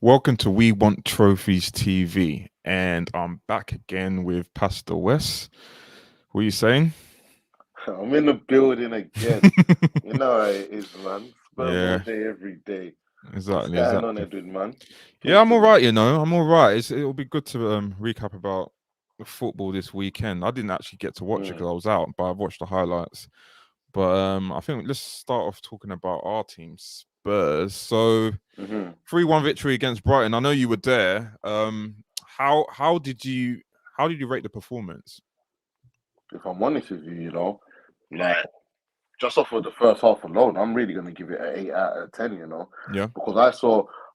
Welcome to We Want Trophies TV, and I'm back again with Pastor West. What are you saying? I'm in the building again. You know how it is, man. Spurs all Yeah, day, every day. What's exactly, going on, exactly. Edwin, man? Yeah, Talk I'm to all me. right. I'm all right. It'll be good to recap about the football this weekend. I didn't actually get to watch it Mm. because I was out, but I've watched the highlights. But I think let's start off talking about our team, Spurs. So hmm 3-1 victory against Brighton. I know you were there. How did you rate the performance? If I'm honest with you, like just off of the first half alone, I'm really gonna give it an 8 out of 10. Yeah, Because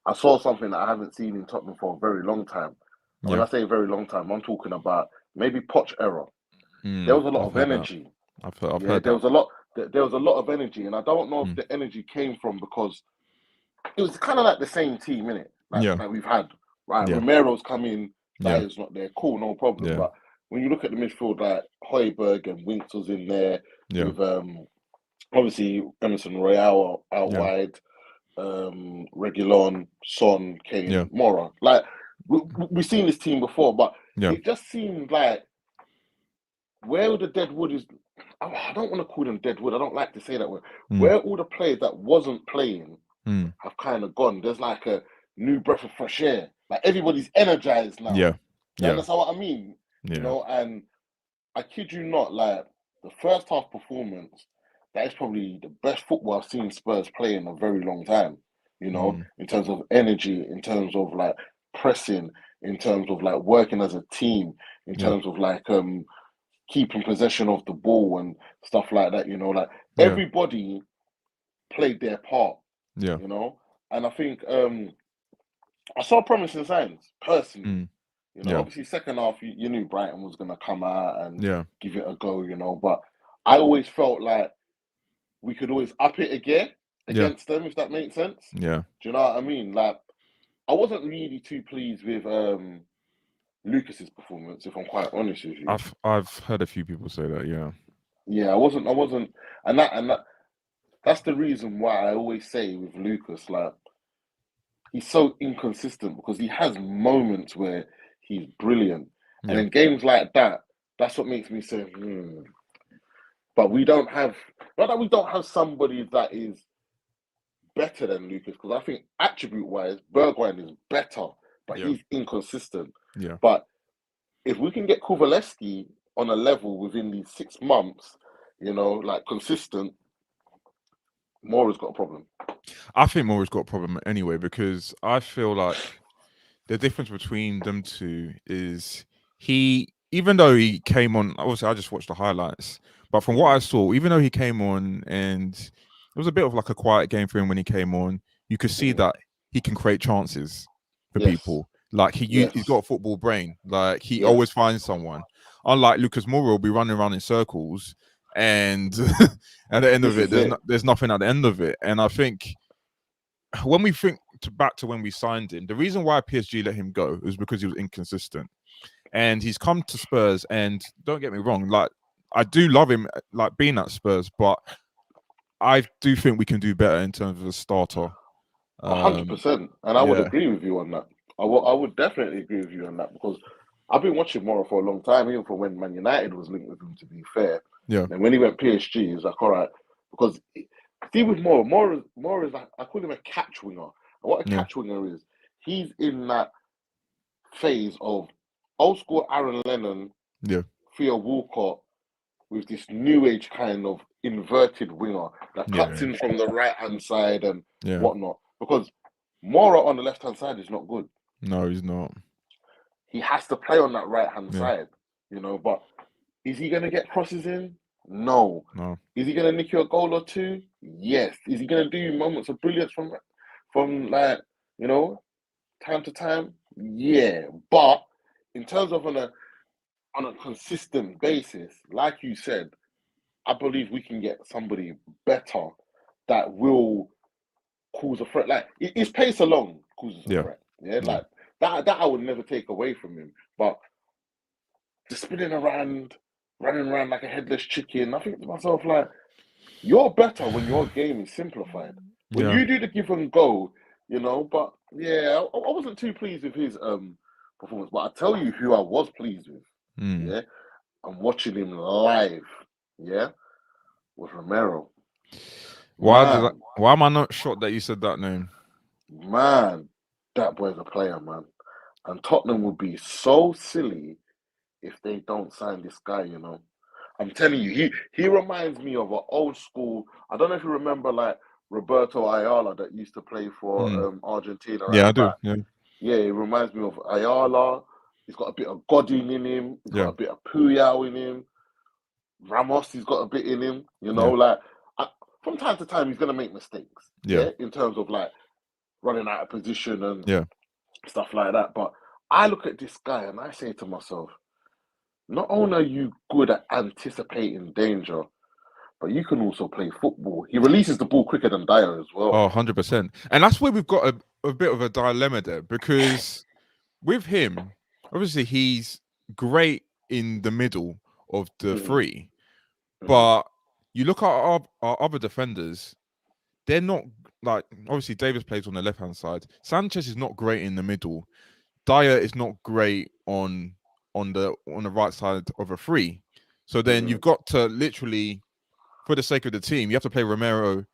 I saw something that I haven't seen in Tottenham for a very long time. And when yeah. I say very long time, I'm talking about maybe Poch era. There Mm, was a lot I've of heard that. energy. I've Yeah, heard that. there was a lot of energy, and I don't know if Mm, the energy came from because it was kind of like the same team, innit? Like yeah, that we've had. Right, yeah, Romero's come in, yeah, Dyer's not there. Cool, no problem. yeah, But when you look at the midfield, like Højbjerg and Winks was in there yeah, with obviously Emerson Royale out yeah, wide, Regulon, Son, yeah, Kane, Mora. Like we've seen this team before, but yeah. it just seemed like where all the dead wood is. I don't want to call them dead wood. I don't like to say that word. Mm, Where all the players that wasn't playing mm, have kind of gone. There's like a new breath of fresh air. Like everybody's energized now. yeah, You yeah, understand what I mean? yeah, And I kid you not, like the first half performance, that is probably the best football I've seen Spurs play in a very long time. mm, In terms of energy, in terms of like pressing, in terms of like working as a team, in yeah, terms of like keeping possession of the ball and stuff like that. Like yeah, everybody played their part. yeah, You know, and I think I saw promising signs personally. mm, yeah, Obviously, second half, you knew Brighton was going to come out and yeah, give it a go, but I always felt like we could always up it again yeah, against them, if that makes sense. yeah. Do you know what I mean? Like, I wasn't really too pleased with Lucas's performance, if I'm quite honest with you. I've heard a few people say that. Yeah, Yeah, I wasn't, that's the reason why I always say with Lucas, like, he's so inconsistent because he has moments where he's brilliant. And yeah, in games like that, that's what makes me say, But we don't have, not that we don't have somebody that is better than Lucas, because I think attribute wise, Bergwijn is better, but yeah, he's inconsistent. yeah. But if we can get Kowalewski on a level within these 6 months, like consistent, Mora's got a problem. I think Mora's got a problem anyway because I feel like the difference between them two is even though he came on, obviously I just watched the highlights, but from what I Mm, saw, even though he came on and it was a bit of like a quiet game for him when he came on, you could see mm. that he can create chances for Yes, people. Like he's yes, got a football brain. Like he yes. always finds someone. Unlike Lucas Moura will be running around in circles and at the end of This it, is it. there's nothing at the end of it. And I think when we think back to when we signed him, the reason why PSG let him go was because he was inconsistent. And he's come to Spurs, and don't get me wrong, like I do love him, like being at Spurs, but I do think we can do better in terms of a starter. A hundred Um, percent, and I would yeah, agree with you on that. I would definitely agree with you on that because I've been watching Mora for a long time, even from when Man United was linked with him. To be fair, yeah, and when he went PSG, it's like all right because see with Mora is like I call him a catch winger. And what a yeah, catch winger is, he's in that phase of old school Aaron Lennon, yeah, Theo Walcott with this new age kind of inverted winger that cuts yeah, in from the right hand side and yeah. whatnot. Because Mora on the left hand side is not good. No, he's not. He has to play on that right hand Yeah, side, But is he going to get crosses in? No. no. Is he going to nick you a goal or two? Yes. Is he going to do moments of brilliance from like you know time to time? Yeah. But in terms of on a consistent basis, like you said, I believe we can get somebody better that will cause a threat. Like his pace alone causes a Yeah, threat. Yeah, yeah, like that I would never take away from him. But just spinning around, running around like a headless chicken, I think to myself like, you're better when your game is simplified. When yeah, you do the give and go, but Yeah, I wasn't too pleased with his performance, but I tell you who I was pleased with. Mm. Yeah, I'm watching him live. Yeah, was Romero. Man, Why am I not shocked that you said that name? man, that boy's a player, man. And Tottenham would be so silly if they don't sign this guy. I'm telling you, he reminds me of an old school. I don't know if you remember like Roberto Ayala that used to play for Mm. Argentina at Yeah, the I do. back. Yeah, Yeah, it reminds me of Ayala. He's got a bit of Godin in him. He's got yeah, a bit of Puyol in him. Ramos, he's got a bit in him. yeah, Like I, from time to time, he's gonna make mistakes. yeah, Yeah, in terms of like running out of position and yeah. stuff like that. But I look at this guy and I say to myself, not only are you good at anticipating danger, but you can also play football. He releases the ball quicker than Dyer as well. Oh, 100%. And that's where we've got a bit of a dilemma there because with him, obviously he's great in the middle of the Mm-hmm, three, mm-hmm. but you look at our other defenders, they're not like obviously Davis plays on the left hand side. Sanchez is not great in the middle. Dyer is not great on the right side of a three. So then Mm-hmm. you've got to literally, for the sake of the team, you have to play Romero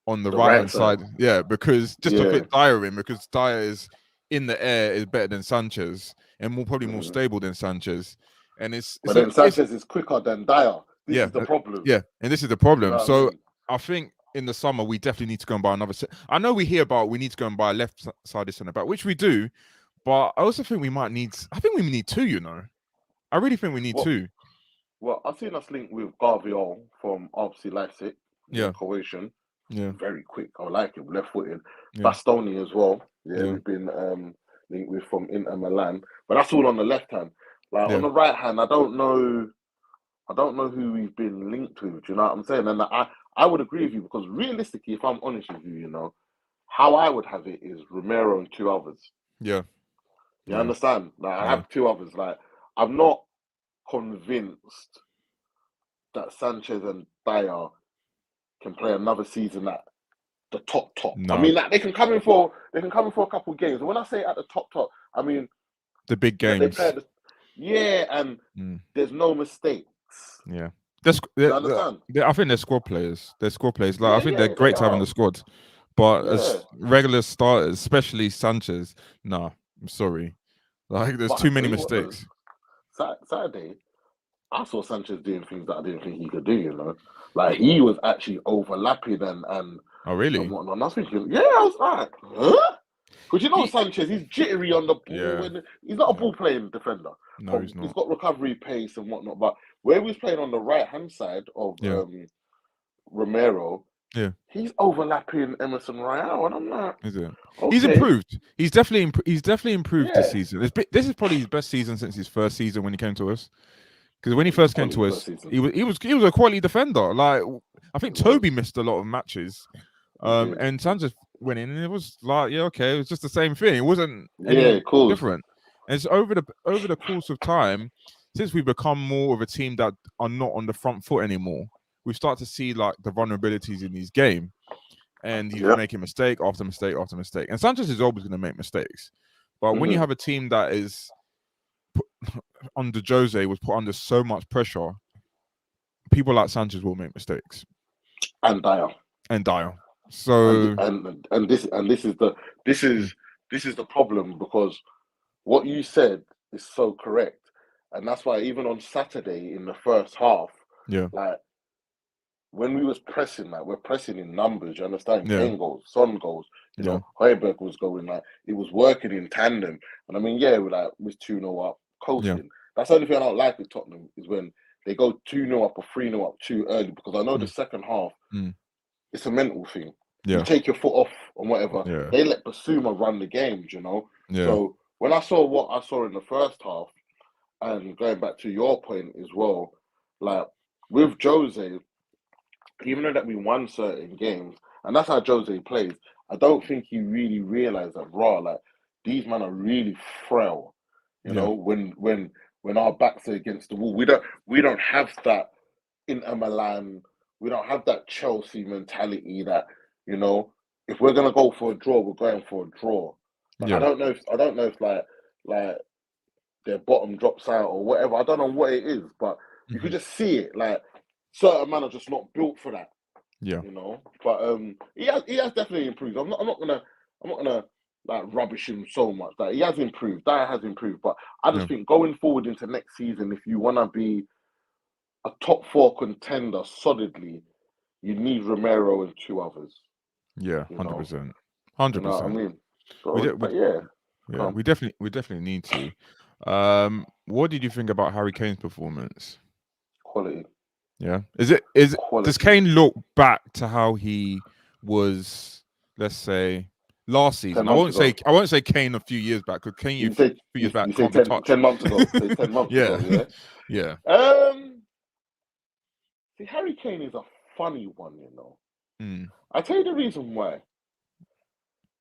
on the The right right hand side. side. Yeah, because just to Yeah. fit Dyer in, because Dyer is in the air is better than Sanchez and probably more Mm-hmm. stable than Sanchez. And But then Sanchez is quicker than Dyer. This yeah, is the problem. yeah, and this is the Do you know problem. what I So mean? I think in the summer we definitely need to go and buy another. I know we hear about we need to go and buy a left-sided centre back, which we do, but I also think we might need. I think we need two. I really think we need What? two. Well, I've seen us link with Garviol from RC Leipzig, Yeah, Croatian. yeah, Very quick. I like him. Left-footed. yeah, Bastoni as well. Yeah, yeah, we've been linked with from Inter Milan. But that's all on the left hand. Like on yeah. the right hand, I don't know. I don't know who we've been linked to. Do you know what I'm saying? And I would agree with you because realistically, if I'm honest with you, how I would have it is Romero and two others. Yeah, You yeah, understand? Like I yeah. have two others. Like I'm not convinced that Sanchez and Dyer can play another season at the top. I No, mean, like they can come in for a couple of games. And when I say at the top, I mean the big that they play games. at and Mm, there's no mistakes. yeah, You understand? I think they're squad players. They're squad players. Like I Yeah, think they're yeah, they great to have in are. the squad, but Yeah. as regular starters, especially Sanchez, nah, I'm sorry. Like there's But I too tell many you what, though, mistakes. Saturday, I saw Sanchez doing things that I didn't think he could do. Like he was actually overlapping Oh and really? whatnot. And I was thinking, yeah, I was like, huh? Because He, Sanchez, he's jittery on the ball, yeah, and he's not a yeah. ball playing defender. No, he's He's not. got recovery pace and whatnot. But where he was playing on the right hand side of Yeah, Romero, yeah. he's overlapping Emerson Royale, and I'm like, Is it? He's okay, improved. He's definitely improved this yeah, season. This is probably his best season since his first season when he came to us. Because when he it was first came quality to first us, season. he was a quality defender. Like I It think was, Toby missed a lot of matches, he did, and Sanchez went in, and it was like yeah, okay, it was just the same thing. It wasn't yeah, any cool. different. And it's over the course of time, since we've become more of a team that are not on the front foot anymore, we start to see like the vulnerabilities in his game, and he's Yeah. making mistake after mistake after mistake. And Sanchez is always going to make mistakes, but when you Mm-hmm. have a team that is put, under Jose was put under so much pressure, people like Sanchez will make mistakes And Dyer. and Dyer. and So this mm, is this is the problem because what you said is so correct, and that's why even on Saturday in the first half, yeah, like when we was pressing, like we're pressing in numbers. You understand? yeah, Kane goals, Son goals. yeah, Højbjerg was going like it was working in tandem, and I mean, yeah, we like was 2-0 up, yeah, coasting. That's the only thing I don't like with Tottenham is when they go 2-0 up or 3-0 up too early because I know the mm, second half mm, it's a mental thing. You yeah, take your foot off and whatever. yeah, They let Basuma run the games. yeah, So when I saw what I saw in the first half, and going back to your point as well, like with Jose, even though that we won certain games, and that's how Jose plays, I don't think he really realized that like these men are really frail. yeah, When our backs are against the wall, we don't have that Inter Milan. We don't have that Chelsea mentality that, you know, if we're gonna go for a draw, we're going for a draw. Like, Yeah. I don't know if like their bottom drops out or whatever. I don't know what it is, but you could just see it. Like certain men are just not built for that. Yeah. You know. But he has definitely improved. I'm not gonna like rubbish him so much. Like he has improved. That has improved. But I just think going forward into next season, if you wanna be a top 4 contender solidly, you need Romero and 2 others. Yeah. You know. 100%. You know what I 100%. mean? We So, did. but yeah, Yeah. We definitely need to. What did you think about Harry Kane's performance? quality. Yeah. Does Quality. Kane look back to how he was, let's say, last 10 season? I months won't say ago. Kane a few years back, because Kane a You few say years back you say can't be 10 touched. months ago. Say 10 months Yeah. ago, yeah. Yeah. See, Harry Kane is a funny one, you know. Mm. I tell you the reason why.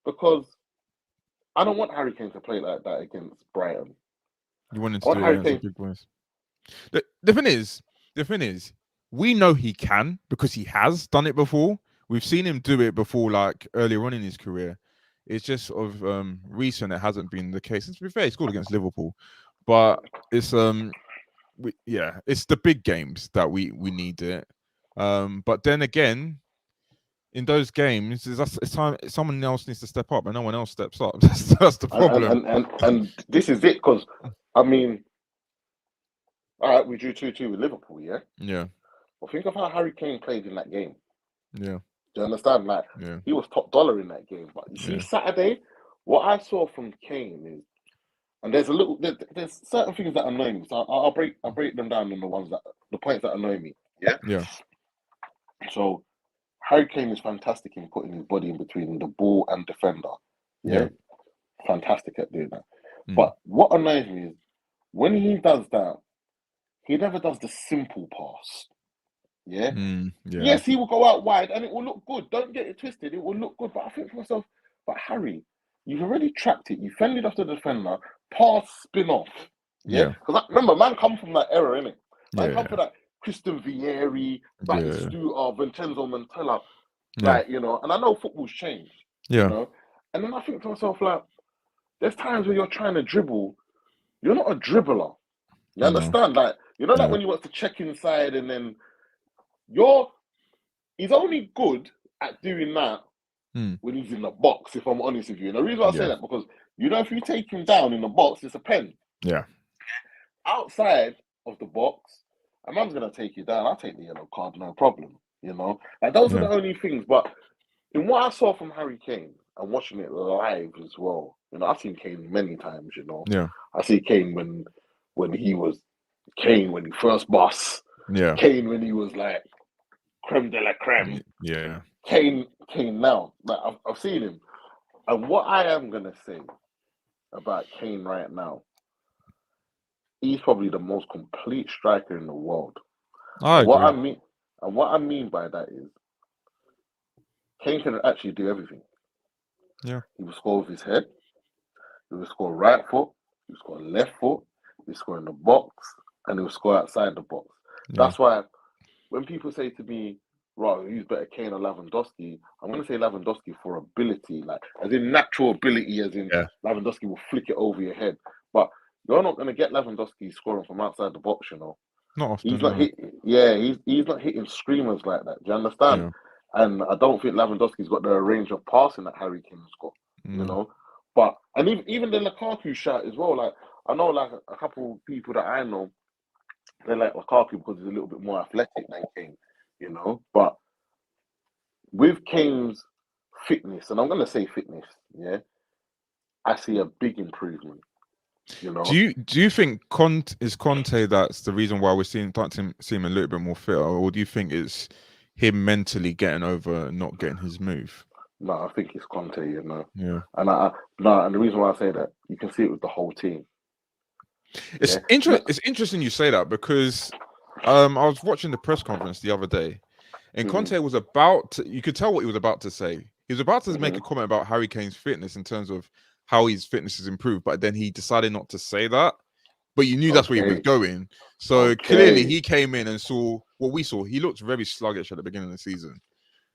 Because I don't want Harry Kane to play like that against Brighton. You wanted I to want do it Harry against the Kane. big boys. The thing is, we know he can because he has done it before. We've seen him do it before, like earlier on in his career. It's just sort of recent it hasn't been the case. And to be fair, he scored against Liverpool, but it's it's the big games that we need it. But then again, in those games, it's time someone else needs to step up, and no one else steps up. That's the problem. And this is it, because I mean, all right, we drew 2-2 with Liverpool, yeah. Yeah. But think of how Harry Kane played in that game. Yeah. Do you understand? Like he was top dollar in that game. But you see, Saturday, what I saw from Kane is, and there's certain things that annoy me. So I'll break them down on the points that annoy me. Yeah. Yeah. So Harry Kane is fantastic in putting his body in between the ball and defender. Yeah. Fantastic at doing that. But what annoys me is when he does that, he never does the simple pass. Yeah. Yes, he will go out wide and it will look good. Don't get it twisted. It will look good. But I think to myself, but Harry, you've already trapped it. You fended off the defender, pass, spin off. Yeah. Because remember, man come from that era, innit? Man come from that Christian Vieri, Batistuta, Vincenzo Montella. Like, you know, and I know football's changed. You know. And then I think to myself, like, there's times where you're trying to dribble. You're not a dribbler. You understand? Like, you know, like when you want to check inside and then he's only good at doing that when he's in the box, if I'm honest with you. And the reason why I say that, because, you know, if you take him down in the box, it's a pen. Yeah. Outside of the box, a man's going to take you down. I'll take the yellow card, no problem. You know? Like, those are the only things. But in what I saw from Harry Kane, and watching it live as well, you know, I've seen Kane many times, you know. Yeah. I see Kane when he was Kane when he first boss. Yeah. Kane when he was like creme de la creme. Yeah. Kane now. Like I've seen him. And what I am gonna say about Kane right now, he's probably the most complete striker in the world. What I mean by that is Kane can actually do everything. Yeah. He will score with his head, he will score right foot, he will score left foot, he will score in the box, and he will score outside the box. That's why when people say to me, right, who's better, Kane or Lewandowski? I'm going to say Lewandowski for ability, like as in natural ability, as in Lewandowski will flick it over your head. But you're not going to get Lewandowski scoring from outside the box, you know. Not often. He's not he's not hitting screamers like that. Do you understand? Yeah. And I don't think Lewandowski's got the range of passing that Harry Kane's got. You know, but and even the Lukaku shot as well. Like I know, like a couple people that I know, they like Lukaku because he's a little bit more athletic than Kane, you know. But with Kane's fitness, and I'm going to say fitness, I see a big improvement. You know. Do you think Conte that's the reason why we're starting to see him a little bit more fit, or do you think it's him mentally getting over not getting his move? No, I think it's Conte. You know. Yeah. And and the reason why I say that, you can see it with the whole team. It's interesting you say that, because I was watching the press conference the other day, and Conte was you could tell what he was about to say. He was about to make a comment about Harry Kane's fitness in terms of how his fitness has improved, but then he decided not to say that. But you knew that's where he was going. So clearly he came in and saw what we saw. He looked very sluggish at the beginning of the season.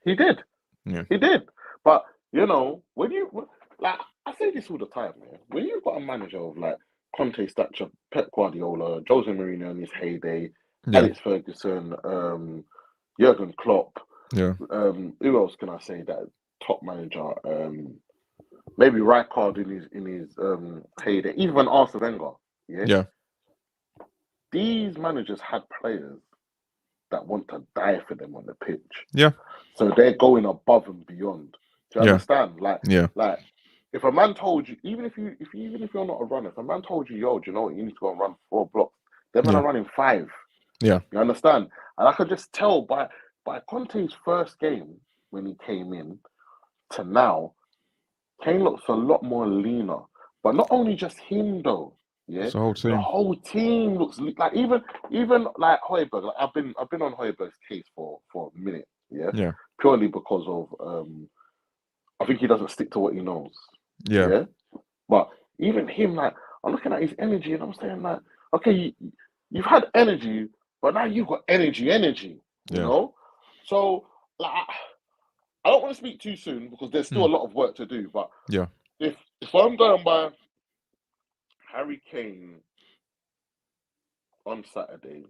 He did. Yeah. He did. But, you know, I I say this all the time, man. When you've got a manager of like Conte stature, Pep Guardiola, Jose Mourinho in his heyday, Yeah, Alex Ferguson, Jurgen Klopp, yeah, who else can I say that top manager? Maybe Rijkaard in his heyday, even Arsene Wenger. Yeah, yeah, these managers had players that want to die for them on the pitch. yeah, So they're going above and beyond. Do you yeah, understand? yeah, Like if a man told you, even if you're not a runner, if a man told you, yo, do you know what, you need to go and run 4 blocks, they're yeah, gonna run in 5. yeah, You understand? And I could just tell by Conte's first game when he came in to now, Kane looks a lot more leaner. But not only just him though, yeah, it's the whole the team. whole team looks like even like Højbjerg. Like I've been on Højbjerg's case for a minute, yeah, Yeah, purely because of I think he doesn't stick to what he knows, yeah, yeah. But even him, like I'm looking at his energy and I'm saying like, okay, you've had energy, but now you've got energy, you yeah, know. So like I don't want to speak too soon because there's still a lot of work to do. But yeah, if I'm going by Harry Kane on Saturday,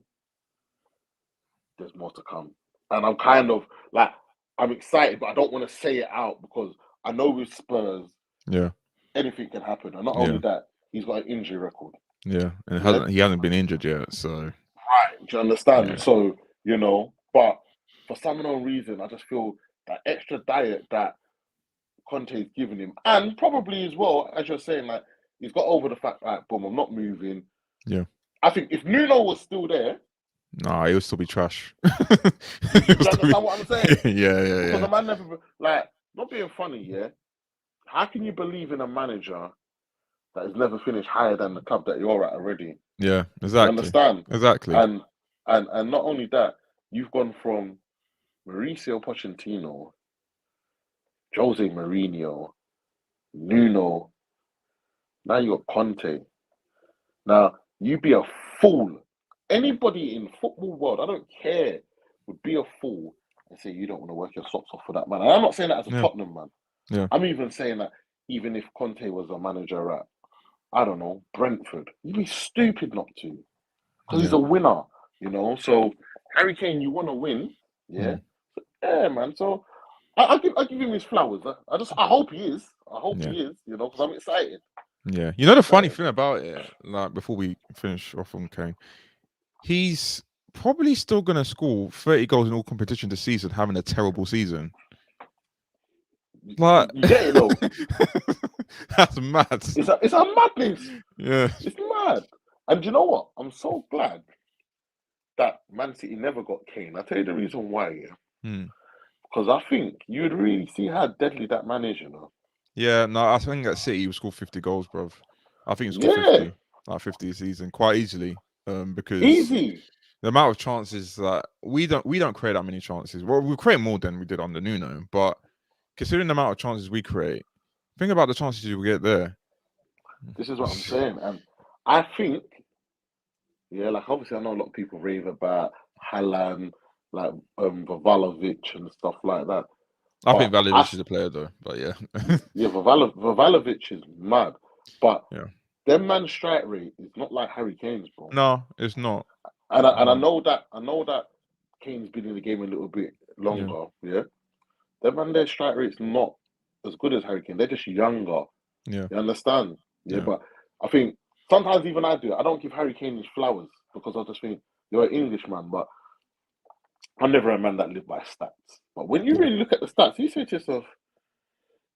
there's more to come. And I'm kind of like, I'm excited, but I don't want to say it out because I know with Spurs, yeah, anything can happen. And not only yeah, that, he's got an injury record. yeah. And Yeah. he hasn't been injured yet, so Right. Do you understand? yeah, So, but for some unknown reason, I just feel that extra diet that Conte's given him, and probably as well, as you're saying, like, he's got over the fact, like, boom, I'm not moving. yeah. I think if Nuno was still there, Nah, he'll still be trash. you, He'll you still be... understand what I'm saying? yeah, yeah, Because yeah, the man never, like, not being funny, yeah. How can you believe in a manager that has never finished higher than the club that you're at already? yeah. You Exactly, understand? exactly. And not only that, you've gone from Mauricio Pochettino, Jose Mourinho, Nuno. Now you got Conte. Now you'd be a fool. Anybody in football world, I don't care, would be a fool and say you don't want to work your socks off for that man. And I'm not saying that as a Yeah, Tottenham man. yeah, I'm even saying that even if Conte was a manager at, I don't know, Brentford, you'd be stupid not to, because he's yeah. a winner, So Harry Kane, you want to win, yeah, Mm. yeah, man. So I give him his flowers. I hope he is. I hope Yeah, he is. Because I'm excited. yeah. You know the funny Excited. thing about it, like before we finish off on Kane, he's probably still gonna score 30 goals in all competition this season, having a terrible season. Like You get it though. that's mad. It's a madness. Yeah, It's mad. And you know what? I'm so glad that Man City never got Kane. I'll tell you the reason why, yeah. Hmm. Because I think you'd really see how deadly that man is. Yeah. No, I think at City he will score 50 goals, bro. I think he scored Yeah, 50, like 50 a season, quite easily. Because easy. the amount of chances that we don't create that many chances. Well, we create more than we did under Nuno, but considering the amount of chances we create, think about the chances you will get there. This is what I'm saying. And I think, yeah, like obviously I know a lot of people rave about Haaland, like Vavalovic and stuff like that. I think But Valovic is a player though, but yeah, yeah, Vavalovic is mad. But yeah. their man strike rate is not like Harry Kane's, bro. No, it's not. And I Um, know that Kane's been in the game a little bit yeah, longer, yeah. Their strike rate's not as good as Harry Kane. They're just younger. yeah, You understand? Yeah, yeah, but I think sometimes even I do. I don't give Harry Kane his flowers because I just think you're an Englishman, but I'm never a man that live by stats. But when you yeah, really look at the stats, you say to yourself,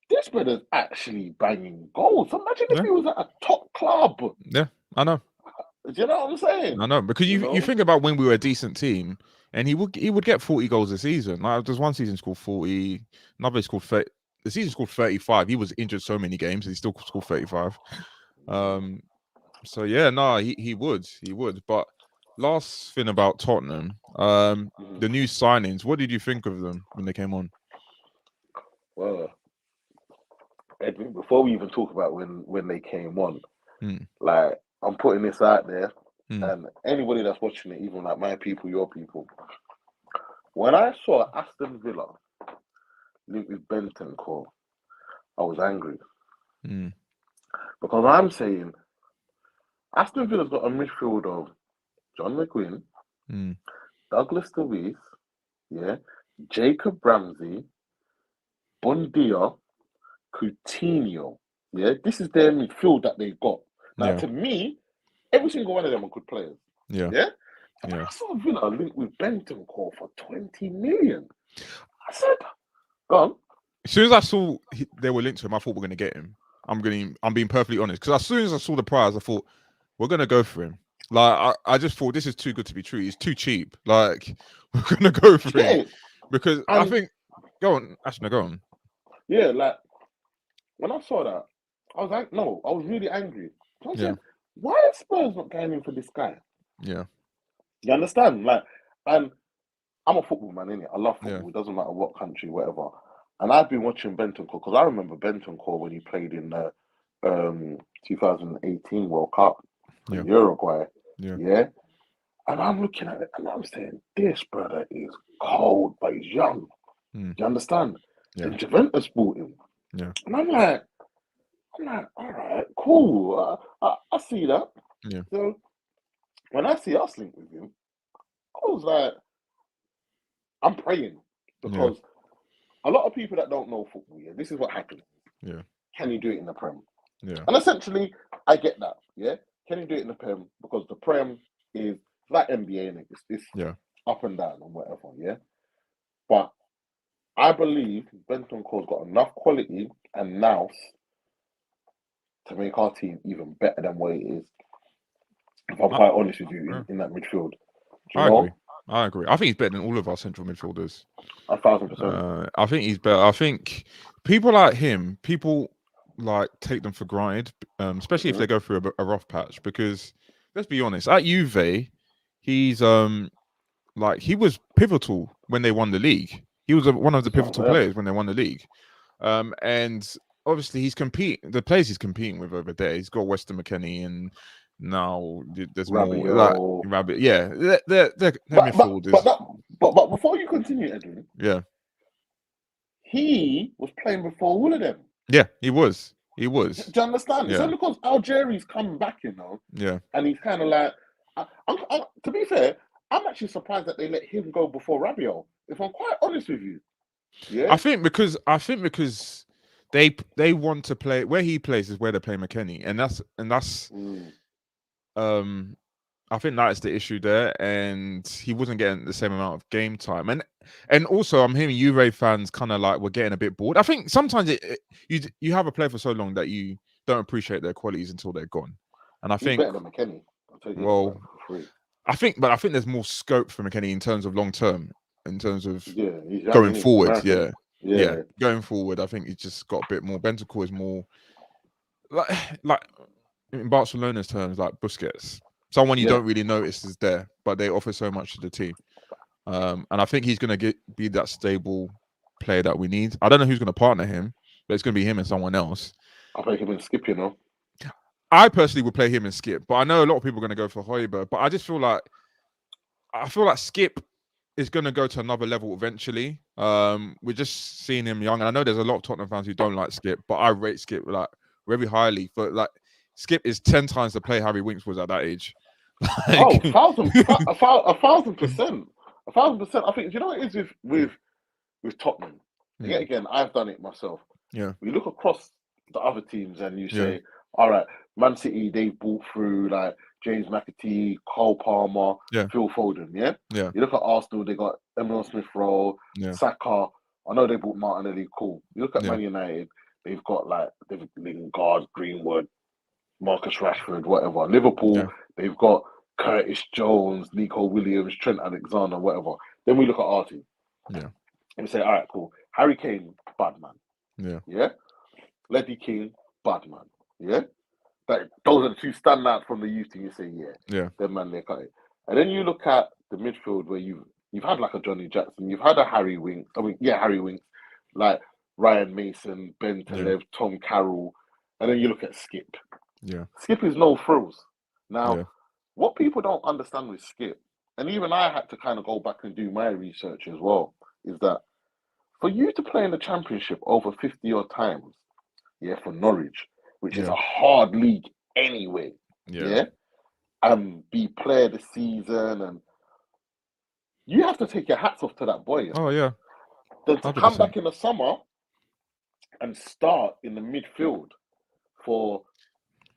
this brother's actually banging goals. Imagine if yeah, he was at a top club. Do yeah. I know, you know what I'm saying? I know. Because you think about when we were a decent team, and he would get 40 goals a season. Like there's one season scored 40, another scored 30. The season scored 35. He was injured so many games, and he still scored 35. Um, so yeah, no, he would. But last thing about Tottenham, Mhm. the new signings. What did you think of them when they came on? Well, Edwin, before we even talk about when they came on, Hmm, like I'm putting this out there, hmm, and anybody that's watching it, even like my people, your people, when I saw Aston Villa link with Bentancur, I was angry. Mm. Because I'm saying Aston Villa's got a midfield of John McQuinn, Mm. Douglas Luiz, yeah, Jacob Ramsey, Bondia, Coutinho. Yeah, this is their midfield that they've got. Now, Yeah. to me, every single one of them are good players. Yeah. Yeah. And Yeah. I saw Villa linked with Bentancur for 20 million. I said, go on. As soon as I saw they were linked to him, I thought we're going to get him. I'm being perfectly honest, because as soon as I saw the prize, I thought we're going to go for him. Like I just thought this is too good to be true. He's too cheap. Like we're going to go for him Yeah. because I And think. Go on, Ashna, go on. yeah, like when I saw that, I was like, no, I was really angry. So I Yeah. said, why are Spurs not going in for this guy? Yeah. You understand? Like, and I'm a football man, innit? I love Yeah. football. It doesn't matter what country, whatever. And I've been watching Bentancur because I remember Bentancur when he played in the 2018 World Cup for Yeah. Uruguay. Yeah. Yeah. And I'm looking at it and I'm saying, this brother is cold, but he's young. Mm. You understand? Yeah. Then Juventus bought him. Yeah. And I'm like, all right, cool. I see that. Yeah. So when I see us link with him, I was like, I'm praying Yeah. because a lot of people that don't know football, yeah, this is what happens. Yeah. Can you do it in the Prem? Yeah. And essentially, I get that. Yeah, can you do it in the Prem? Because the Prem is like NBA, and it's Yeah. up and down and whatever. Yeah, but I believe Bentancur's got enough quality and nous to make our team even better than what it is. If I'm quite honest with you, in that midfield, do you I know? agree. I agree. I think he's better than all of our central midfielders. 1,000%. I think he's better. I think people like him, people like take them for granted, especially if they go through a rough patch. Because let's be honest, at Juve, he's like he was pivotal when they won the league. He was one of the pivotal players when they won the league. And obviously he's competing. The players he's competing with over there, he's got Weston McKennie, and now there's more like Rabbit. Yeah, they're midfielders. But before you continue, Edwin, yeah, he was playing before all of them. Yeah, he was. He was. Do you understand? Yeah. It's only because Algeri's come back, you know. Yeah. And he's kind of like, to be fair, I'm actually surprised that they let him go before Rabiot. If I'm quite honest with you, yeah. I think because they want to play where he plays is where they play McKennie, and that's I think that is the issue there, and he wasn't getting the same amount of game time, and also I'm hearing Juve fans kind of like we're getting a bit bored. I think sometimes you have a player for so long that you don't appreciate their qualities until they're gone, and I think better than McKennie. I'll tell you well, that for free. I think there's more scope for McKennie in terms of long term, in terms of he's going forward. American. Yeah, going forward. I think he's just got a bit more. Bentancur is more like in Barcelona's terms, like Busquets. Someone you don't really notice is there, but they offer so much to the team. And I think he's going to be that stable player that we need. I don't know who's going to partner him, but it's going to be him and someone else. I'll play him and Skip, you know. I personally would play him and Skip, but I know a lot of people are going to go for Højbjerg. But I just feel like Skip is going to go to another level eventually. We're just seeing him young, and I know there's a lot of Tottenham fans who don't like Skip, but I rate Skip like very highly. But like Skip is 10 times the player Harry Winks was at that age. Like, 1,000%. 1,000%. I think you know what it is with Tottenham. Yet again, I've done it myself. Yeah. We look across the other teams and you say, all right, Man City, they bought through like James McAtee, Cole Palmer, Phil Foden, yeah? You look at Arsenal, they got Emile Smith-Rowe, Saka. I know they bought Martinelli, cool. You look at Man United, they've got like David Lingard, Greenwood, Marcus Rashford, whatever. Liverpool, they've got Curtis Jones, Nico Williams, Trent Alexander, whatever. Then we look at our team. Yeah. And we say, all right, cool. Harry Kane, bad man. Yeah? Leddy King, bad man. Yeah? Like, those are the two standouts from the youth team. You say, them man, they cut it. And then you look at the midfield where you've had like a Johnny Jackson, you've had a Harry Winks. Harry Winks, like Ryan Mason, Ben Telev, Tom Carroll. And then you look at Skip. Yeah. Skip is no frills. Now, what people don't understand with Skip, and even I had to kind of go back and do my research as well, is that for you to play in the Championship over 50 odd times, for Norwich, which is a hard league anyway. Yeah. And be player of the season, and you have to take your hats off to that boy. Oh yeah. Then to 100%. come back in the summer and start in the midfield for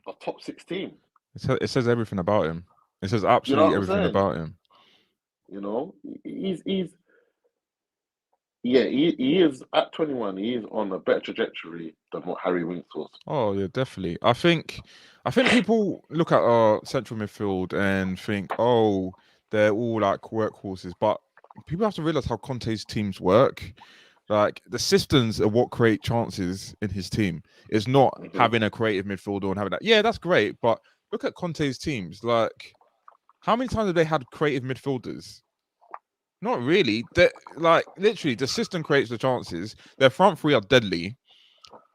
a top 6 team. It says everything about him. It says absolutely everything about him. You know, he is at 21. He is on a better trajectory than what Harry Winks was. Oh yeah, definitely. I think people look at our central midfield and think, oh, they're all like workhorses, but people have to realize how Conte's teams work. Like the systems are what create chances in his team. It's not having a creative midfielder and having that. Yeah, that's great, but look at Conte's teams. Like, how many times have they had creative midfielders? Not really. They're, like, literally, the system creates the chances. Their front three are deadly,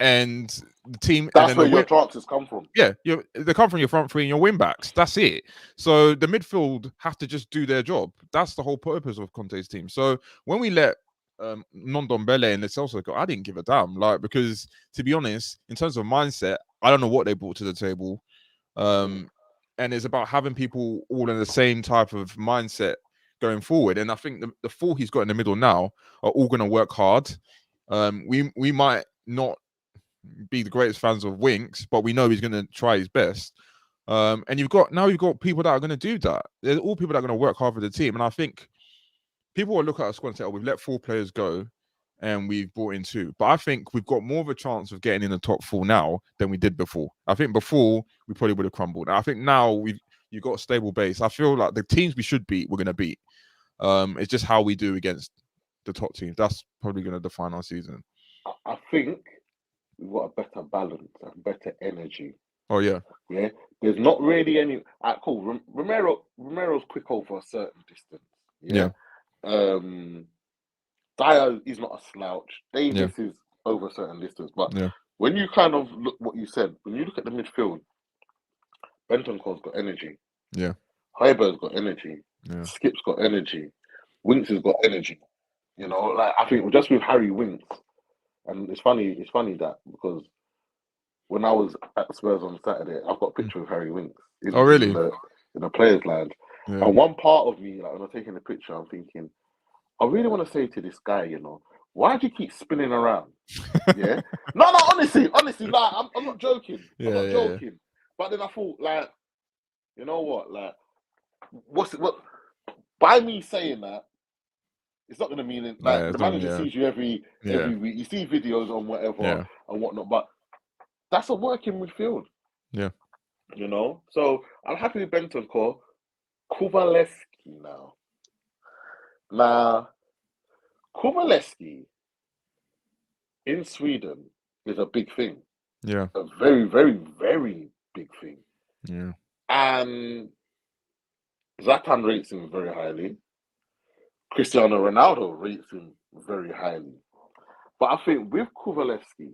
and the team. That's and where your chances come from. Yeah, they come from your front three and your wing backs. That's it. So the midfield have to just do their job. That's the whole purpose of Conte's team. So when we let Nondombele and Lo go, I didn't give a damn. Like, because to be honest, in terms of mindset, I don't know what they brought to the table. And it's about having people all in the same type of mindset going forward. And I think the four he's got in the middle now are all going to work hard. We might not be the greatest fans of Winks, but we know he's going to try his best. And you've got people that are going to do that. They're all people that are going to work hard for the team. And I think people will look at our squad and say, oh, we've let 4 players go and we've brought in 2. But I think we've got more of a chance of getting in the top 4 now than we did before. I think before we probably would have crumbled. I think now you've got a stable base. I feel like the teams we should beat, we're going to beat. It's just how we do against the top teams. That's probably going to define our season. I think we've got a better balance and better energy. Oh yeah. Yeah. There's not really any. Cool. Romero's quick over a certain distance. Yeah. Dyer is not a slouch. Davis is over a certain distance. But when you kind of look what you said, when you look at the midfield, Bentoncourt's got energy. Yeah. Hyber's got energy. Yeah. Skip's got energy. Winks has got energy. You know, like I think just with Harry Winks, and it's funny that because when I was at Spurs on Saturday, I've got a picture of Harry Winks. Oh really? In the players' lounge. Yeah. And one part of me, like when I'm taking the picture, I'm thinking, I really want to say to this guy, you know, why do you keep spinning around? Yeah. No, honestly, like I'm not joking. I'm not joking. Yeah. But then I thought, like, you know what, like, what? By me saying that, it's not going to mean it. Like the manager sees you every week. You see videos on whatever and whatnot, but that's a working midfield. Yeah. You know, so I'm happy with Bentoncourt. Kowalewski now. Now, Kowalewski in Sweden is a big thing. Yeah. A very, very, very big thing. Yeah. And Zlatan rates him very highly. Cristiano Ronaldo rates him very highly. But I think with Kowalewski,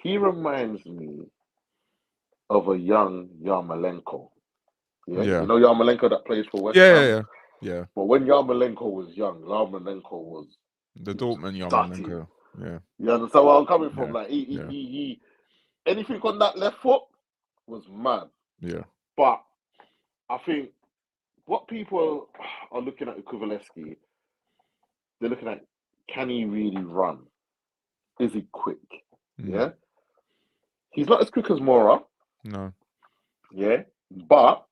he reminds me of a young Yarmolenko. Yeah. You know Yarmolenko that plays for West Ham? Yeah. But when Yarmolenko was young, Yarmolenko was the Dortmund Yarmolenko. Yeah. You understand where I'm coming from? Like he anything on that left foot was mad. Yeah. But I think what people are looking at with Kowalewski, they're looking at, can he really run? Is he quick? Yeah. He's not as quick as Mora. No. Yeah. But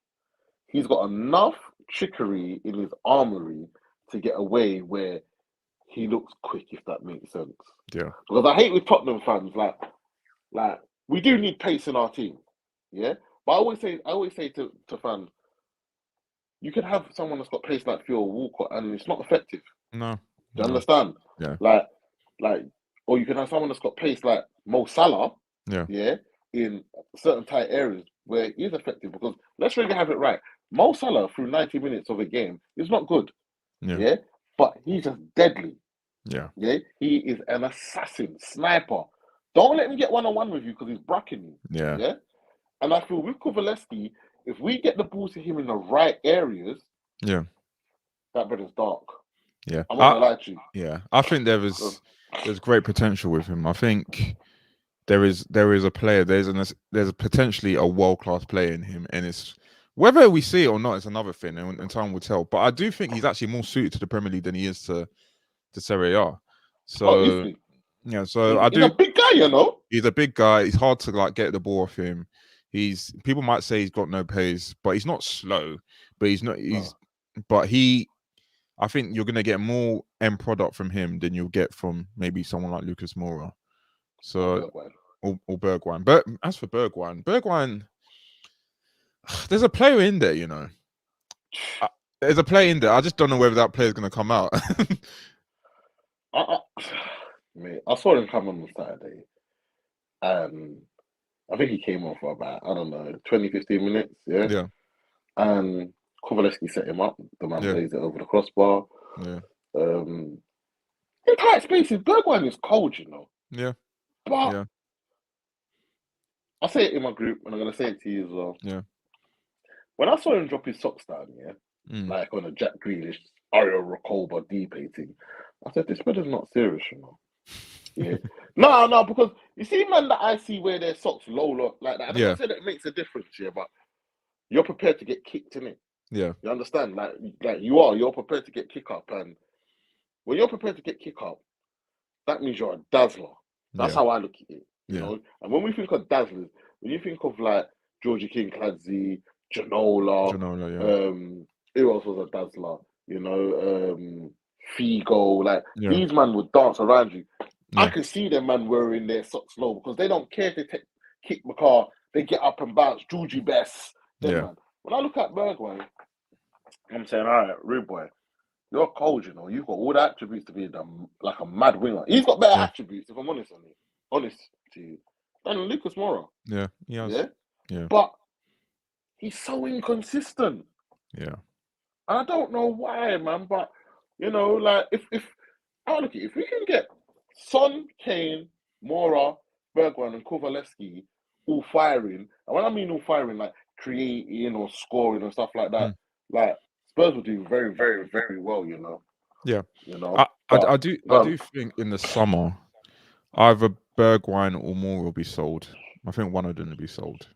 he's got enough trickery in his armory to get away where he looks quick, if that makes sense. Yeah. Because I hate with Tottenham fans, like we do need pace in our team. Yeah. But I always say to fans, you can have someone that's got pace like Theo Walcott and it's not effective. No. Do you understand? Yeah. Like, or you can have someone that's got pace like Mo Salah. Yeah. In certain tight areas where he's effective, because let's really have it right. Mo Salah through 90 minutes of a game is not good. Yeah. But he's just deadly. Yeah. Yeah. He is an assassin, sniper. Don't let him get one-on-one with you because he's bracking you. Yeah. Yeah. And I feel with Kowalewski, if we get the ball to him in the right areas, that brother's dark. Yeah. I'm not gonna lie to you. Yeah. I think there's great potential with him. I think there is a player. There's potentially a world-class player in him, and it's whether we see it or not is another thing, and time will tell. But I do think he's actually more suited to the Premier League than he is to Serie A. So easily. yeah, so I He's do. a big guy, you know. He's a big guy. It's hard to like get the ball off him. People might say he's got no pace, but he's not slow. But he's not. I think you're gonna get more end product from him than you'll get from maybe someone like Lucas Moura. So or Bergwijn. But as for Bergwijn, there's a player in there, you know. There's a player in there. I just don't know whether that player is gonna come out. Mate, I saw him come on Saturday, and I think he came on for about, I don't know, 20, 15 minutes, yeah? Yeah. And Kovaleski set him up. The man plays it over the crossbar. Yeah. In tight spaces, Bergwijn is cold, you know. Yeah. But I say it in my group, and I'm going to say it to you as well. Yeah. When I saw him drop his socks down, like on a Jack Grealish, Ariel Recoba debating, I said, this brother's not serious, you know. Yeah. No, because you see, man, that I see wear their socks low like that. I'm not saying that it makes a difference, but you're prepared to get kicked in it. Yeah. You understand? Like you're prepared to get kicked up, and when you're prepared to get kicked up, that means you're a dazzler. That's how I look at it. You know. And when we think of dazzlers, when you think of like Georgie King Clancy, Janola, who else was a dazzler? You know, Figo, like these men would dance around you. I can see them man wearing their socks low because they don't care if they kick my car, they get up and bounce. Georgie Best, man. When I look at Bergwijn, I'm saying, all right, rude boy, you're cold, you know. You've got all the attributes to be like a mad winger. He's got better attributes, if I'm honest to you, than Lucas Moura. Yeah, he has. Yeah. But he's so inconsistent. Yeah. And I don't know why, man. But you know, like if I look at it, if we can get Son, Kane, Moura, Bergwijn, and Kovaleski all firing, and when I mean all firing, like creating or scoring and stuff like that, like Spurs will do very, very, very well, you know. Yeah, you know. I do think in the summer either Bergwijn or Moura will be sold. I think one of them will be sold.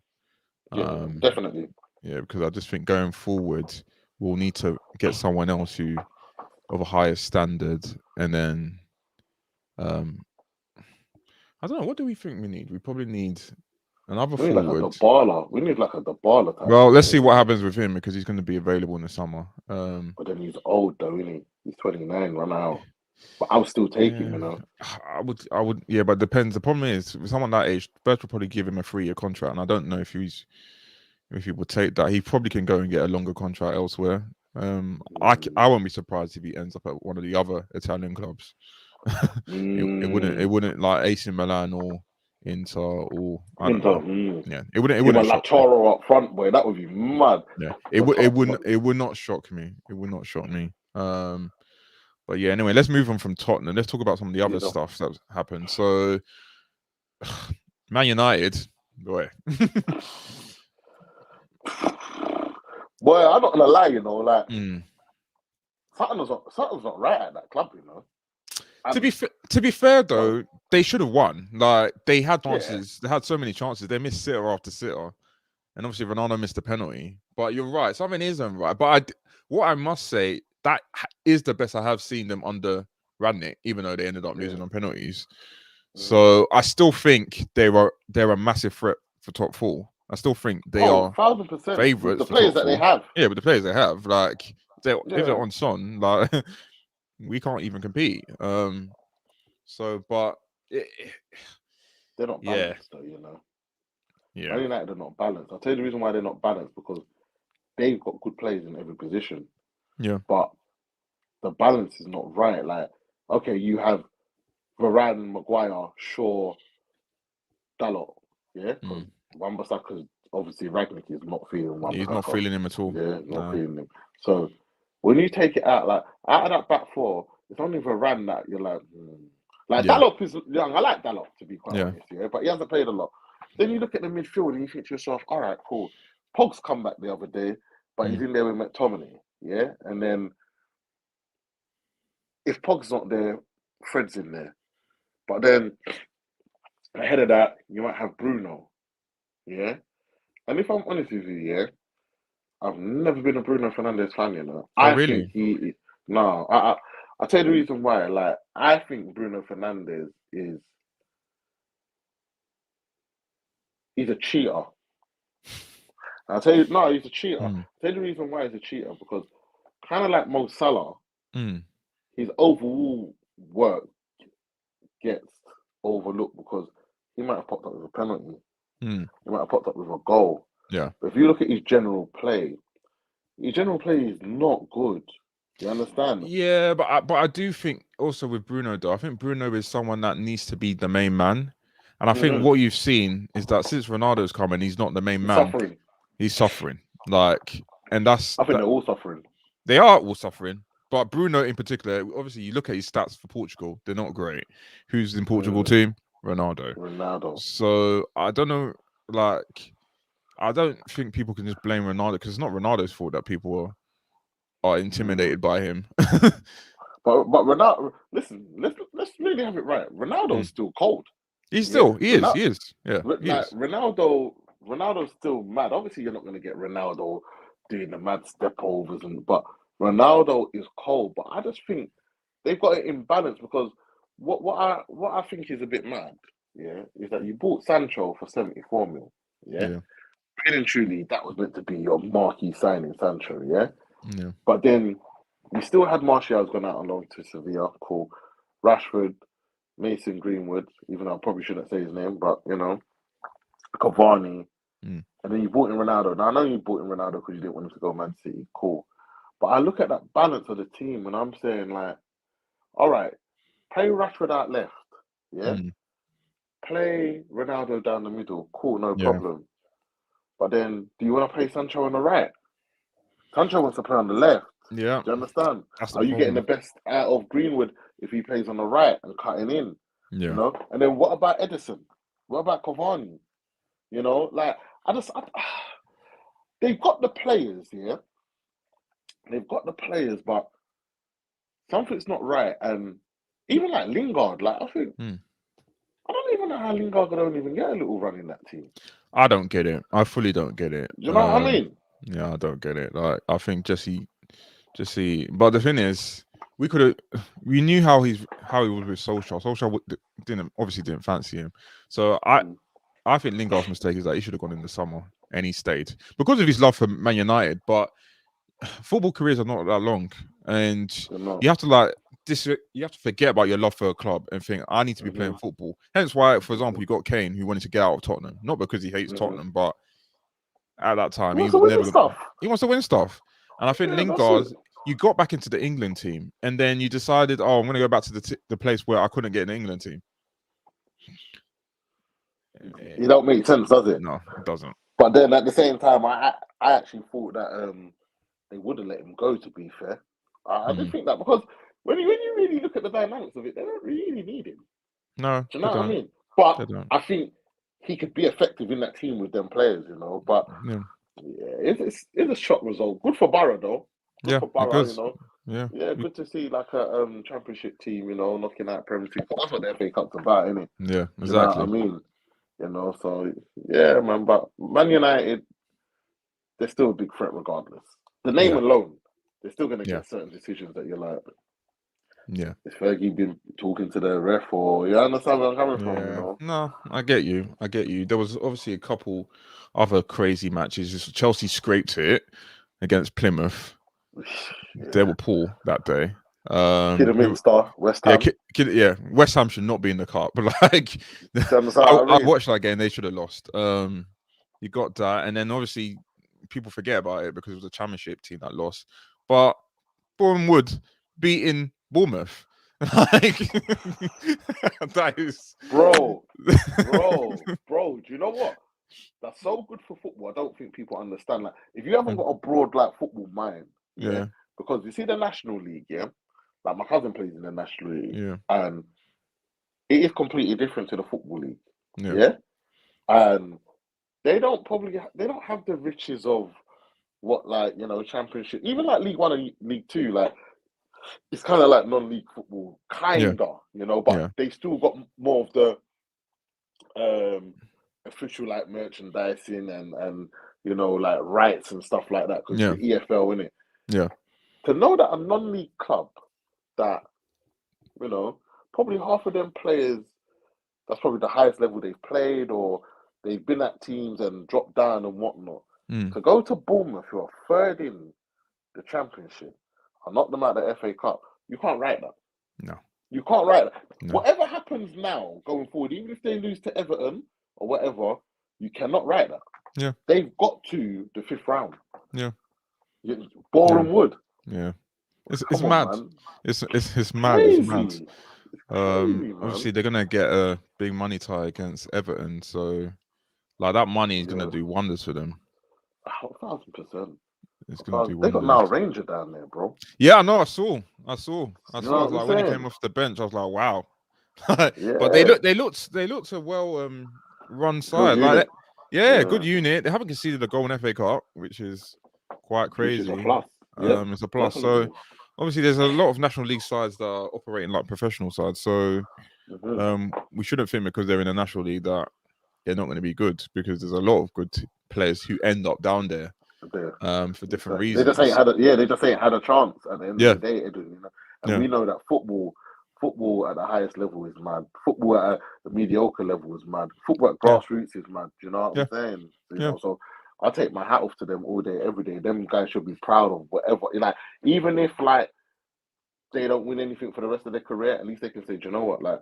Yeah, definitely. Yeah, because I just think going forward we'll need to get someone else who of a higher standard, and then I don't know. What do we think we need? We probably need another forward. We need like a Dybala type. Well, let's see what happens with him because he's going to be available in the summer. But then he's old though, isn't he? He's 29, run out. But I'll still take him, you know. I would, yeah, but it depends. The problem is with someone that age, Spurs will probably give him a 3-year contract, and I don't know if he would take that. He probably can go and get a longer contract elsewhere. I won't be surprised if he ends up at one of the other Italian clubs. It wouldn't like AC Milan or Inter or I don't know. Yeah, it wouldn't shock Lautaro up front, boy. That would be mad. Yeah, it would not shock me. It would not shock me. But yeah, anyway, let's move on from Tottenham. Let's talk about some of the other stuff that's happened. So, Man United, boy. Boy, I'm not gonna lie, you know, like something's not right at that club, you know. To be fair though, they should have won. Like they had chances, they had so many chances. They missed sitter after sitter, and obviously Ronaldo missed a penalty. But you're right, something isn't right. But what I must say, that is the best I have seen them under Rangnick, even though they ended up losing on penalties. So I still think they're a massive threat for top 4. I still think they are 1,000% favourites. The players that they have. Yeah, with the players they have. Like if they're on Son, like we can't even compete. But they're not balanced though, you know. Yeah. Man United are not balanced. I'll tell you the reason why they're not balanced, because they've got good players in every position. Yeah. But the balance is not right. Like, okay, you have Varane, Maguire, Shaw, Dalot, because Wan-Bissaka's obviously Rangnick is not feeling Wan-Bissaka. He's not feeling him at all. Yeah, not feeling him. So when you take it out, like out of that back 4, it's only Varane that you're like, Dalot is young. I like Dalot, to be quite honest, but he hasn't played a lot. Then you look at the midfield and you think to yourself, all right, cool. Pog's come back the other day, but he's in there with McTominay, and then if Pog's not there, Fred's in there. But then Ahead of that, you might have Bruno. Yeah. And if I'm honest with you, yeah, I've never been a Bruno Fernandes fan, you know. Oh, I think really? no, I'll tell you the reason why. Like, I think Bruno Fernandes he's a cheater. I'll tell you, no, he's a cheater. I'll Mm. tell you the reason why he's a cheater because kind of like Mo Salah, Mm. his overall work gets overlooked because he might have popped up with a penalty, Mm. he might have popped up with a goal. Yeah. But if you look at his general play is not good. You understand? Yeah, but I do think also with Bruno though, I think Bruno is someone that needs to be the main man. And I think Mm-hmm. what you've seen is that since Ronaldo's come and he's not the main He's man, suffering. he's suffering. Like, and that's I think that they're all suffering. they are all suffering. But Bruno in particular, obviously you look at his stats for Portugal, they're not great. Who's in Portugal team? Ronaldo. Ronaldo. So I don't know, like I don't think people can just blame Ronaldo because it's not Ronaldo's fault that people are intimidated by him. But Ronaldo, listen, let's really have it right. Ronaldo's Mm. still cold. He's Yeah, still, he is, yeah, he like is. Ronaldo's still mad. Obviously, you're not going to get Ronaldo doing the mad step overs, but Ronaldo is cold. But I just think they've got it in balance because what I think is a bit mad, yeah, is that you bought Sancho for 74 mil, yeah. Yeah, Really and truly, that was meant to be your marquee signing, Sancho, yeah. yeah, But then we still had Martial's gone out on loan to Sevilla, cool. Rashford, Mason Greenwood, even though I probably shouldn't say his name, but you know, Cavani, mm. and then you bought in Ronaldo. Now I know you bought in Ronaldo because you didn't want him to go Man City, cool. But I look at that balance of the team and I'm saying like, all right, play Rashford out left, yeah. Mm. Play Ronaldo down the middle, cool, no Yeah, problem. But then, do you want to play Sancho on the right? Sancho wants to play on the left. yeah. Do you understand? That's the Are you getting the problem. best out of Greenwood if he plays on the right and cutting in? You Yeah, know? And then what about Edison? What about Cavani? You know, like they've got the players, yeah. They've got the players, but something's not right. And even like Lingard, like I think mm. I don't even know how Lingard don't even get a little run in that team. I don't get it. I fully don't get it. Do you know what I mean? Yeah, I don't get it. Like, I think Jesse. But the thing is, we knew how he was with Solskjaer. Solskjaer didn't fancy him. So I think Lingard's mistake is that he should have gone in the summer and he stayed because of his love for Man United. But football careers are not that long, and No. you have to you have to forget about your love for a club and think I need to be playing football. Hence why, for example, you got Kane who wanted to get out of Tottenham, not because he hates Tottenham, but at that time He he wants to was win never the stuff. he wants to win stuff. And I think Yeah, that's Lingard, it. you got back into the England team, and then you decided, oh, I'm going to go back to the place where I couldn't get an England team. It don't make sense, does it? No, it doesn't. But then at the same time, I actually thought that they wouldn't let him go. To be fair, I did think that because when you really look at the dynamics of it, they don't really need him. No, Do you they know what I don't. mean? But They don't. I think he could be effective in that team with them players, you know. But Yeah, yeah, it's a shock result. Good for Barrow though. Good yeah, for Barrow, you because know. yeah, Yeah, good to see like a championship team, you know, knocking out Premier League. That's what the FA Cup's about, isn't it? yeah, Do you know what I exactly. mean? You know, so yeah, man. But Man United, they're still a big threat regardless. The name Yeah, alone, they're still going to yeah, get certain decisions that you're like, yeah. is Fergie been talking to the ref or you understand where I'm coming from, you Yeah, know? no, I get you. I get you. There was obviously a couple other crazy matches. Chelsea scraped it against Plymouth. They Yeah. were poor that day. Kidderminster, West Yeah, Ham. yeah. West Ham should not be in the cup, but like, Do you understand what I I mean? watched that game. They should have lost. You got that, and then obviously people forget about it because it was a championship team that lost. But Bournemouth beating Bournemouth, like that is, Bro, do you know what? That's so good for football. I don't think people understand that. If you haven't got a broad like football mind, yeah, yeah, because you see the National League, yeah, like my cousin plays in the National League, yeah, and it is completely different to the Football League, yeah, yeah, and they don't have the riches of what like you know Championship, even like League One and League Two, like it's kind of like non-league football, yeah, kinda, you know, but yeah, they still got more of the official like merchandising and like rights and stuff like that because the EFL in it. Yeah. To know that a non-league club that probably half of them players, that's probably the highest level they've played or they've been at teams and dropped down and whatnot. To go to Bournemouth, who are third in the Championship, and knock them out the FA Cup, you can't write that. No. You can't write that. No. Whatever happens now, going forward, even if they lose to Everton or whatever, you cannot write that. Yeah. They've got to the 5th round. Yeah. Boreham Wood. Yeah. It's mad. Man. It's mad. Crazy. It's mad. It's crazy, obviously they're gonna get a big money tie against Everton, so like that money is gonna do wonders for them. 1,000%. It's gonna do wonders. They got now a Ranger down there, bro. Yeah, I know. I saw. I was like, when he came off the bench, I was like, wow. But they looked a well run side. Like, good unit. They haven't conceded a goal in FA Cup, which is quite crazy. Which is a plus. It's a plus. Definitely. So obviously, there's a lot of National League sides that are operating like professional sides. So we shouldn't think because they're in the National League that they're not going to be good, because there's a lot of good players who end up down there for different reasons. They just ain't had a chance at the end of the day, Edwin. And we know that football at the highest level is mad. Football at a mediocre level is mad. Football at grassroots is mad. Do you know what I'm saying? You know, so I take my hat off to them all day, every day. Them guys should be proud of whatever. Like, even if like they don't win anything for the rest of their career, at least they can say, do you know what? Like,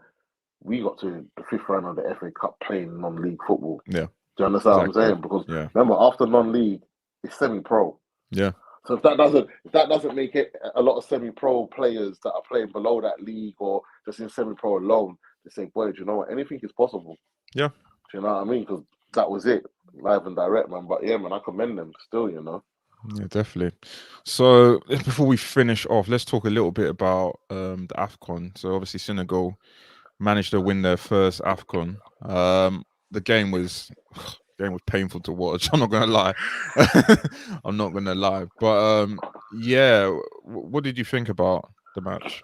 we got to the 5th round of the FA Cup playing non-league football. Yeah. Do you understand what I'm saying? Because remember, after non-league, it's semi-pro. Yeah. So if that doesn't make it a lot of semi-pro players that are playing below that league or just in semi-pro alone, they say, boy, do you know what? Anything is possible. Yeah. Do you know what I mean? Because that was it, live and direct, man. But yeah, man, I commend them still, you know. Yeah, definitely. So before we finish off, let's talk a little bit about the AFCON. So obviously Senegal managed to win their first AFCON. The game was painful to watch. I'm not gonna lie. But what did you think about the match?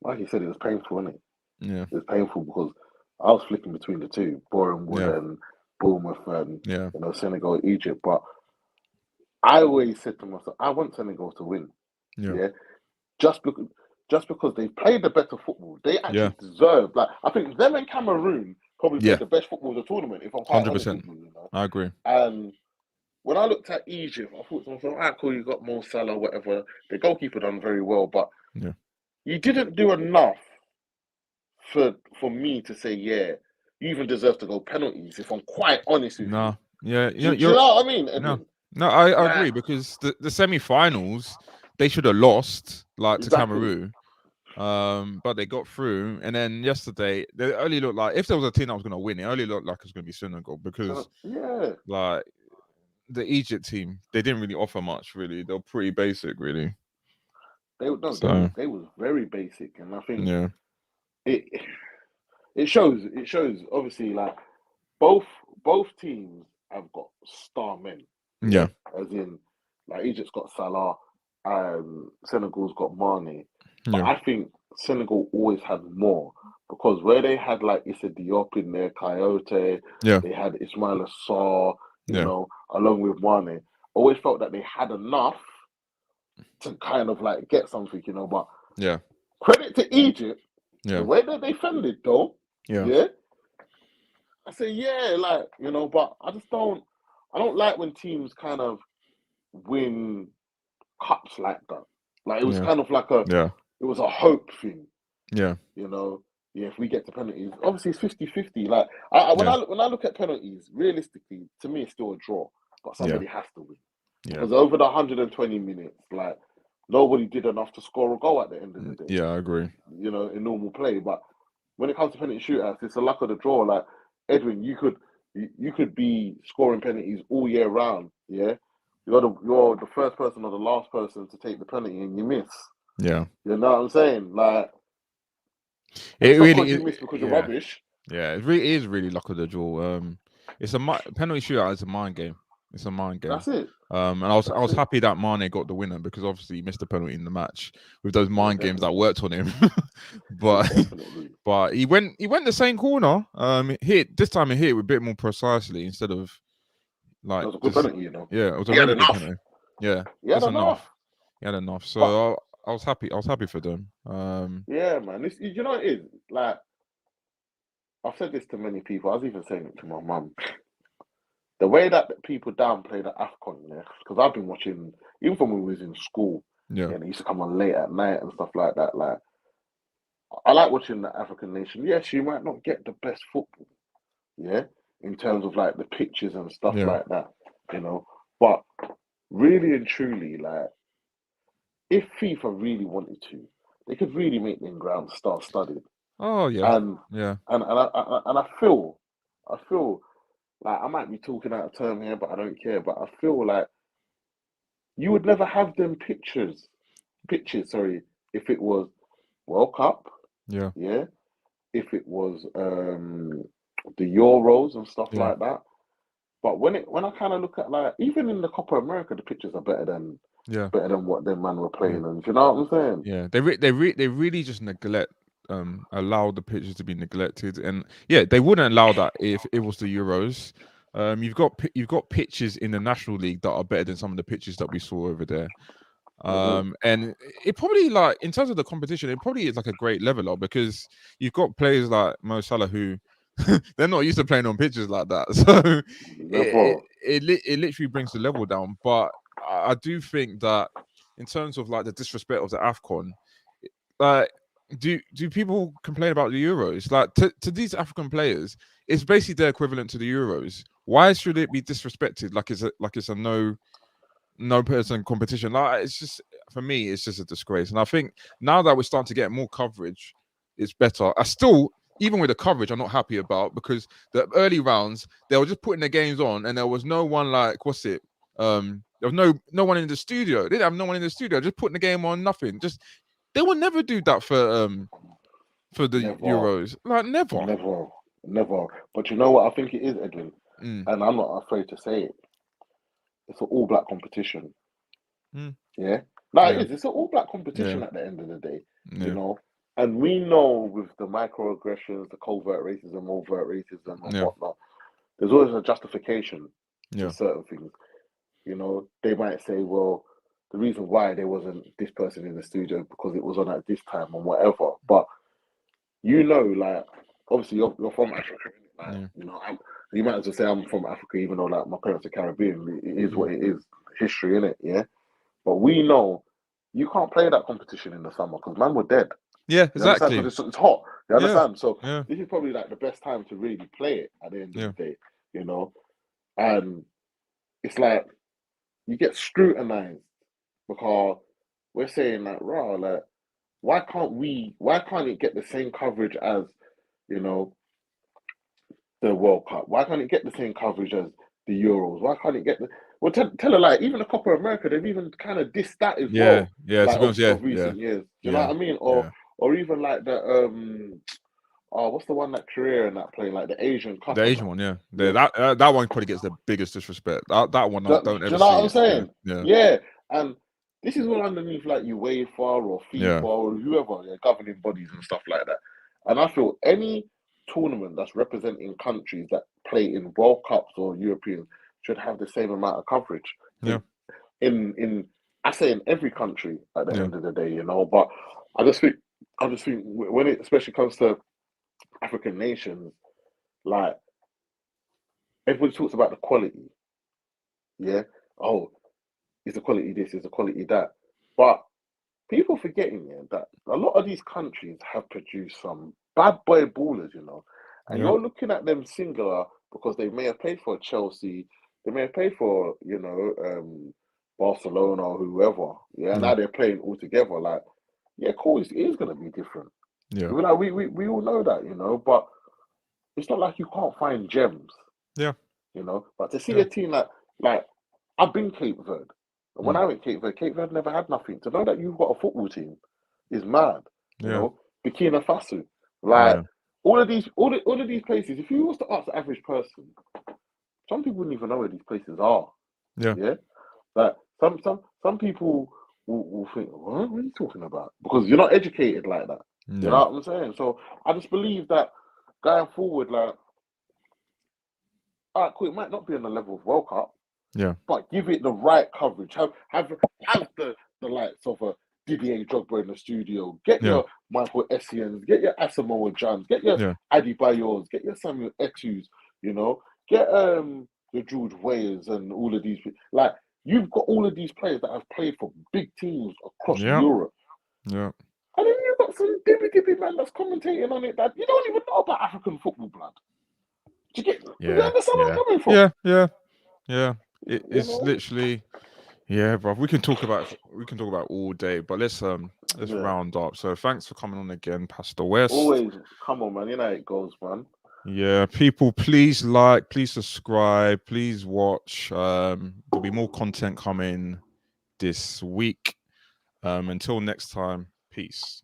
Like you said, it was painful, wasn't it? Yeah, it was painful because I was flicking between the two, Boreham Wood and Bournemouth and Senegal, Egypt. But I always said to myself, I want Senegal to win. Yeah, just because they played the better football, they actually deserve. Like, I think them and Cameroon probably played the best football of the tournament. If I'm quite 100%, honest with you, I agree. And when I looked at Egypt, I thought to myself, "All right, cool, you got Mo Salah, whatever. The goalkeeper done very well, but you didn't do enough for me to say, you even deserve to go penalties." If I'm quite honest with you, you know what I mean? No, I agree, because the semi-finals they should have lost to Cameroon. But they got through, and then yesterday they only looked like, if there was a team that was going to win, it only looked like it was going to be Senegal, because like the Egypt team, they didn't really offer much. Really, they were pretty basic. Really, they was very basic, and I think it shows. It shows obviously, like both teams have got star men. Yeah, as in like Egypt's got Salah, Senegal's got Mane. But I think Senegal always had more, because where they had like Issa Diop in there, Coyote, they had Ismail Assar, you know, along with Mane. Always felt that they had enough to kind of like get something, you know. But credit to Egypt, the way they defended though, I say like, you know, but I don't like when teams kind of win cups like that. Like, it was kind of like it was a hope thing. Yeah. You know, if we get to penalties, obviously it's 50-50. Like, when I look at penalties, realistically, to me, it's still a draw. But somebody has to win. Because over the 120 minutes, like, nobody did enough to score a goal at the end of the day. Yeah, I agree. You know, in normal play. But when it comes to penalty shootouts, it's the luck of the draw. Like, Edwin, you could be scoring penalties all year round, You're the first person or the last person to take the penalty and you miss. Yeah. You know what I'm saying? Like, it really is, you miss because you're rubbish. Yeah, it really is luck of the draw. It's a penalty shootout is a mind game. It's a mind game. That's it. And I was That's it. happy that Mane got the winner because obviously he missed the penalty in the match with those Yeah, mind games that definitely. worked on him. but Definitely. but he went the same corner. Hit this time. He hit it a bit more precisely instead of That like was a good just penalty, you know. yeah. It was a He had really good enough. penalty. Yeah, He had just enough. enough. He had enough. But So I was happy. I was happy for them. yeah, man. This, you know what it is? Like, I've said this to many people. I was even saying it to my mum. The way that people downplay the AFCON, yeah, because I've been watching, even from when we was in school, Yeah, yeah, they used to come on late at night and stuff like that. Like, I like watching the African nation. Yes, you might not get the best football, yeah, in terms of like the pitches and stuff yeah. like that, you know. But really and truly, like, if FIFA really wanted to, they could really make them grounds star-studded. Oh yeah, And yeah, I feel like I might be talking out of term here, but I don't care. But I feel like you would never have them pitches, sorry, if it was World Cup, yeah, yeah, if it was the Euros and stuff yeah. like that. But when I kind of look at, like, even in the Copa America, the pictures are Yeah. better than what them man were Yeah. playing. And do you know what I'm saying? Yeah, they really just neglect allow the pitches to be neglected, and yeah, they wouldn't allow that if it was the Euros. You've got pitches in the National League that are better than some of the pitches that we saw over there. Hmm. And it probably, like, in terms of the competition, it probably is like a great leveler because you've got players like Mo Salah who they're not used to playing on pitches like that, so Never. it literally brings the level down. But I do think that in terms of like the disrespect of the AFCON, like do people complain about the Euros? Like to these African players, it's basically their equivalent to the Euros. Why should it be disrespected? Like it's a no person competition. Like, it's just, for me, it's just a disgrace. And I think now that we're starting to get more coverage, it's better. I still, even with the coverage, I'm not happy about because the early rounds they were just putting the games on, and there was no one, like, what's it? There was no one in the studio. They didn't have no one in the studio. Just putting the game on, nothing. Just they will never do that for the Never. Euros. Like, never. Never. Never. But you know what I think it is, Edwin? Mm, And I'm not afraid to say it. It's an all black competition. mm, Yeah. No, it yeah, is. It's an all black yeah, competition at the end of the day, you yeah, know. And we know with the microaggressions, the covert racism, overt racism, and yeah, whatnot, there's always a justification to yeah, certain things. You know, they might say, well, the reason why there wasn't this person in the studio because it was on at this time and whatever. But you know, like, obviously you're from Africa, innit? Like, yeah. you know, you might as well say I'm from Africa, even though like my parents are Caribbean. It is Mm, what it is, history in it, yeah. But we know you can't play that competition in the summer because man, we're dead. yeah, You understand? exactly. Because it's hot. You Yeah, understand? So yeah, this is probably like the best time to really play it at the end of yeah, the day, you know. And it's like you get scrutinized because we're saying like, rah, like, why can't it get the same coverage as, you know, the World Cup? Why can't it get the same coverage as the Euros? Why can't it get the, well, tell her, like, even the Copa America, they've even kind of dissed that as yeah, well, yeah. To like be honest, yeah, of yeah, recent years. Do you know yeah, what I mean? yeah. Or even like the oh, what's the one that Korea and that playing, like the Asian Cup The and Asian that? one, yeah. Yeah. That one probably gets the biggest disrespect. That one, I Do don't you ever know what see I'm it. Yeah, saying? yeah, Yeah. And this is all underneath like UEFA or FIFA yeah, or whoever, yeah, governing bodies and stuff like that. And I feel any tournament that's representing countries that play in World Cups or Europeans should have the same amount of coverage. yeah, In I say in every country at the yeah, end of the day, you know. But I just think when it especially comes to African nations, like, everybody talks about the quality, yeah. Oh, is the quality this, is the quality that. But people forgetting, yeah, that a lot of these countries have produced some bad boy ballers, you know. And yeah, you're looking at them singular because they may have played for Chelsea, they may have played for, you know, Barcelona or whoever. Yeah, yeah, now they're playing all together. Like, yeah, cool, it is going to be different. yeah, Like, we all know that, you know, but it's not like you can't find gems, yeah, you know. But to see yeah, a team like I've been Cape Verde. And when mm, I went Cape Verde never had nothing. To know that you've got a football team is mad, you yeah, know. Burkina Faso, like, yeah, all of these places. If you was to ask the average person, some people wouldn't even know where these places are. Yeah. Yeah, like some people will think, what are you talking about? Because you're not educated like that. You know Yeah. what I'm saying? So I just believe that going forward, like, all right, cool, it might not be on the level of World Cup, Yeah. but give it the right coverage. Have the likes of a Didier Drogba in the studio. Get Yeah. your Michael Essiens, get your Asamoah Johns, get your Yeah. Adi Bayors, get your Samuel Etus. You know, get the George Wayers and all of these. Like, you've got all of these players that have played for big teams across Yeah. Europe. Yeah. And then you've got some dippy man that's commentating on it that you don't even know about African football, blood. Do you Yeah. understand where I'm Yeah. coming from? Yeah. Yeah. Yeah. You It's know? literally, yeah, bro. We can talk about all day, but let's Yeah. round up. So thanks for coming on again, Pastor West. Always, come on, man. You know how it goes, man. Yeah, people, please like, please subscribe, please watch. There'll be more content coming this week. Until next time, peace.